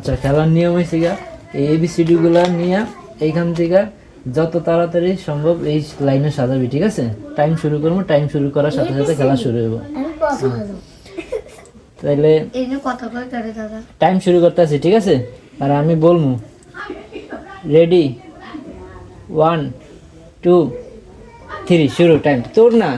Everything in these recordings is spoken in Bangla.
আচ্ছা, খেলার নিয়ম হয়েছে গা ABCD গুলা নিয়ে এইখান থেকে যত তাড়াতাড়ি সম্ভব এই লাইনে সাজাবি, ঠিক আছে? টাইম শুরু করবো, টাইম শুরু করার সাথে সাথে খেলা শুরু হইব। তাইলে টাইম শুরু করতে আছি, ঠিক আছে? আর আমি বলবো রেডি 1 2 3 শুরু। টাইম তোর না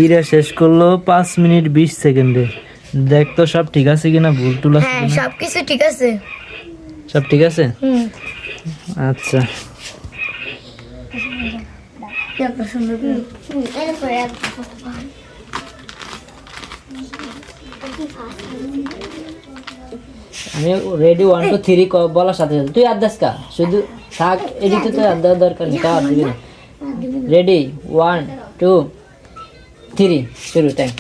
ইরা শেষ করলো 5 মিনিট 20 সেকেন্ডে। দেখ তো সব ঠিক আছে কিনা, ভুল টুল আছে কিনা? সব কিছু ঠিক আছে। সব ঠিক আছে? আচ্ছা, আমি রেডি 1 2 3 বলার সাথে সাথে তুই আদাস কা শুধু থাক, এদিকে তো আদার দরকার নেই, কা দিবি না। রেডি 1 2 3 শুরু। টাইম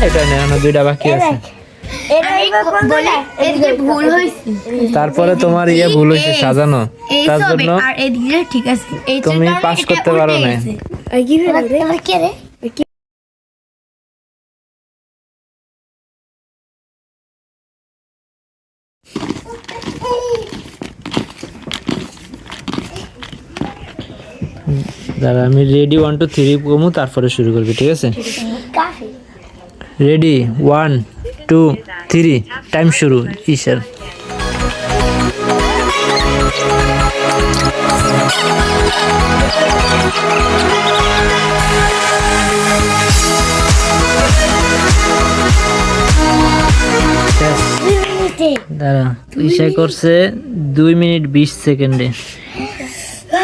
এটা না, দুইটা বাকি আছে। তারপরে তোমার ইয়ে ভুল হয়েছে সাজানো, তার জন্য তুমি পাস করতে পারো না। দাঁড়া, আমি রেডি 1 2 3 কমু, তারপরে শুরু করবি, ঠিক আছে? রেডি 1 2 3 টাইম শুরু। ঈশান দাঁড়া, ঈশা করছে 2 মিনিট 20 সেকেন্ডে।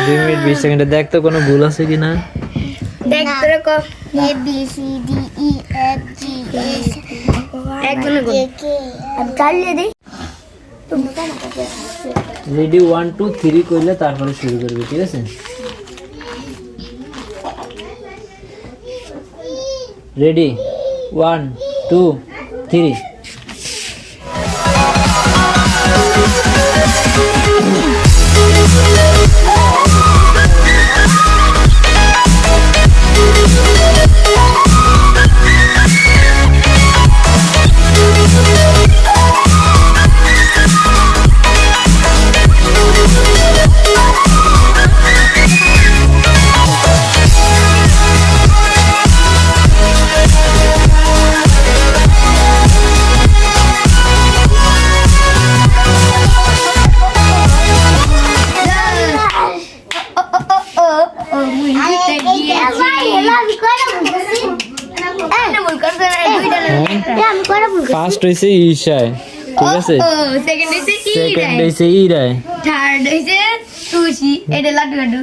2 মিনিট 20 সেকেন্ডে দেখ তো কোনো ভুল আছে কিনা। দেখ তোরে কো A B C D E F G H একদম আমি চালিয়ে দেই। রেডি 1 2 3 কইলে তারপরে শুরু করবি, ঠিক আছে? রেডি 1 2 3 ফার্স্ট হইছে ঈশায়, ঠিক আছে? সেকেন্ড হইছে ইরায়, থার্ড হইছে তুষি। এটা লাড্ডু লাড্ডু